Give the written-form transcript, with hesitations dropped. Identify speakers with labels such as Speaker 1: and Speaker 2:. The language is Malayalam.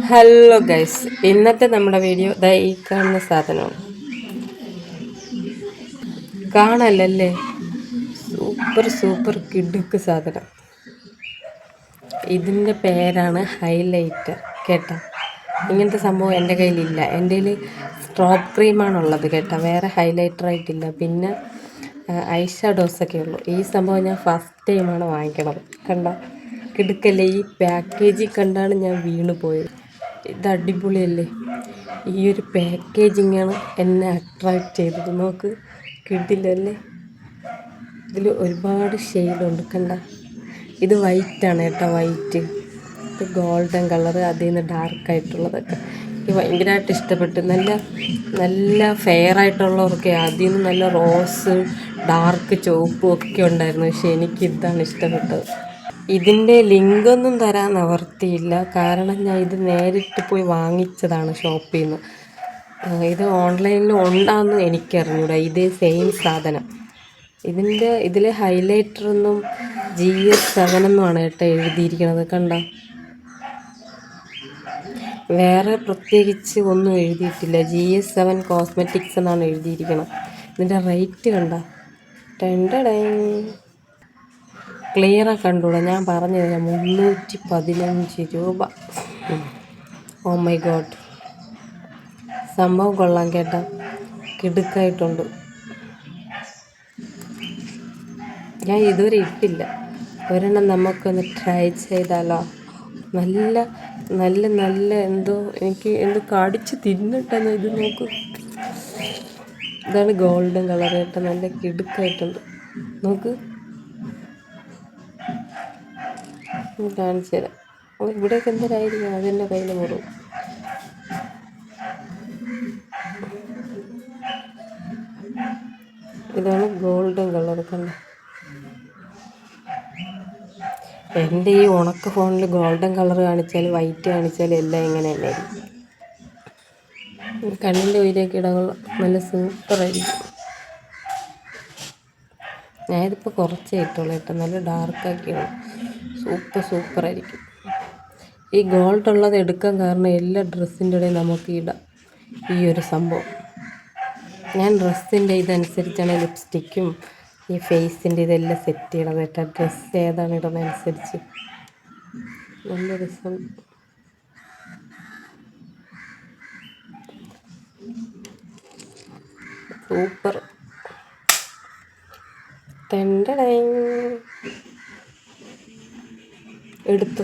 Speaker 1: ഹലോ ഗൈസ്, ഇന്നത്തെ നമ്മുടെ വീഡിയോ ദാ ഈ കാണുന്ന സാധനമാണ്. കാണല്ലേ, സൂപ്പർ സൂപ്പർ കിടുക്ക് സാധനം. ഇതിൻ്റെ പേരാണ് ഹൈലൈറ്റർ. കേട്ടോ, ഇങ്ങനത്തെ സംഭവം എൻ്റെ കയ്യിലില്ല. എൻ്റെ കയ്യിൽ സ്ട്രോബ് ക്രീമാണുള്ളത് കേട്ടോ, വേറെ ഹൈലൈറ്റർ ആയിട്ടില്ല. പിന്നെ ഐ ഷാഡോസൊക്കെ ഉള്ളൂ. ഈ സംഭവം ഞാൻ ഫസ്റ്റ് ടൈമാണ് വാങ്ങിക്കണത്. കണ്ടോ, കിടുക്കല്ലേ? ഈ പാക്കേജിൽ കണ്ടാണ് ഞാൻ വീണ് പോയത്. ഇത് അടിപൊളിയല്ലേ? ഈ ഒരു പാക്കേജിങ്ങാണ് എന്നെ അട്രാക്റ്റ് ചെയ്തത്. നോക്ക്, കിട്ടില്ലല്ലേ? ഇതിൽ ഒരുപാട് ഷെയ്ഡുണ്ട്. കണ്ട, ഇത് വൈറ്റാണ് കേട്ടോ, വൈറ്റ്. ഇത് ഗോൾഡൻ കളറ്, അതിൽ നിന്ന് ഡാർക്കായിട്ടുള്ളതൊക്കെ എനിക്ക് ഭയങ്കരമായിട്ട് ഇഷ്ടപ്പെട്ടു. നല്ല നല്ല ഫെയർ ആയിട്ടുള്ളവർക്ക് അതിൽ നിന്ന് നല്ല റോസ്, ഡാർക്ക് ചുവപ്പും ഒക്കെ ഉണ്ടായിരുന്നു. പക്ഷെ എനിക്കിതാണ് ഇഷ്ടപ്പെട്ടത്. ഇതിൻ്റെ ലിങ്കൊന്നും തരാൻ നിവർത്തിയില്ല, കാരണം ഞാൻ ഇത് നേരിട്ട് പോയി വാങ്ങിച്ചതാണ് ഷോപ്പിൽ നിന്ന്. ഇത് ഓൺലൈനിൽ ഉണ്ടാകുന്നു എനിക്കറിഞ്ഞൂടാ. ഇതേ സെയിം സാധനം. ഇതിൽ ഹൈലൈറ്ററൊന്നും GS7 എന്നുമാണ് കേട്ടോ എഴുതിയിരിക്കുന്നത്. കണ്ട, വേറെ പ്രത്യേകിച്ച് ഒന്നും എഴുതിയിട്ടില്ല. GS7 കോസ്മെറ്റിക്സ് എന്നാണ് എഴുതിയിരിക്കുന്നത്. ഇതിൻ്റെ റേറ്റ് കണ്ട, ക്ലിയറായി കണ്ടുകൂടാ. ഞാൻ പറഞ്ഞു തരാം, 315 രൂപ. ഓ മൈ ഗോഡ്, സംഭവം കൊള്ളാം കേട്ടോ, കിടുക്കായിട്ടുണ്ട്. ഞാൻ ഇതുവരെ ഇട്ടില്ല. ഒരെണ്ണം നമുക്കൊന്ന് ട്രൈ ചെയ്താലോ? നല്ല നല്ല നല്ല എന്തോ കടിച്ച് തിന്നിട്ടെന്ന്. ഇത് നോക്ക്, ഇതാണ് ഗോൾഡൻ കളർ കേട്ടോ, നല്ല കിടുക്കായിട്ടുണ്ട്. നോക്ക്, കാണിച്ചു തരാം. ഇവിടെയൊക്കെ എന്തിനായിരിക്കും അതിൻ്റെ കയ്യിൽ മുറിവ്. ഇതാണ് ഗോൾഡൻ കളർ. കണ്ട, എൻ്റെ ഈ ഉണക്ക ഫോണിൽ ഗോൾഡൻ കളർ കാണിച്ചാൽ വൈറ്റ് കാണിച്ചാൽ എല്ലാം ഇങ്ങനെ തന്നെയായിരിക്കും. കണ്ണിൻ്റെ ഉയരൊക്കെ ഇടകൾ നല്ല സൂപ്പറായിരിക്കും. ഞാനിതിപ്പോൾ കുറച്ചേ ഇട്ടുള്ളൂ കേട്ടോ, നല്ല ഡാർക്കാക്കിയാണ്. സൂപ്പറായിരിക്കും. ഈ ഗോൾഡ് ഉള്ളത് എടുക്കാൻ കാരണം എല്ലാ ഡ്രസ്സിൻ്റെ ഇടയിൽ നമുക്ക് ഇടാം ഈ ഒരു സംഭവം. ഞാൻ ഡ്രസ്സിൻ്റെ ഇതനുസരിച്ചാണ് ലിപ്സ്റ്റിക്കും ഈ ഫേസിൻ്റെ ഇതെല്ലാം സെറ്റ് ചെയ്യണത് കേട്ടോ. ഡ്രസ്സ് ഏതാണ് ഇടുന്നതനുസരിച്ച് നല്ല രസം. സൂപ്പർ. എടുത്തു.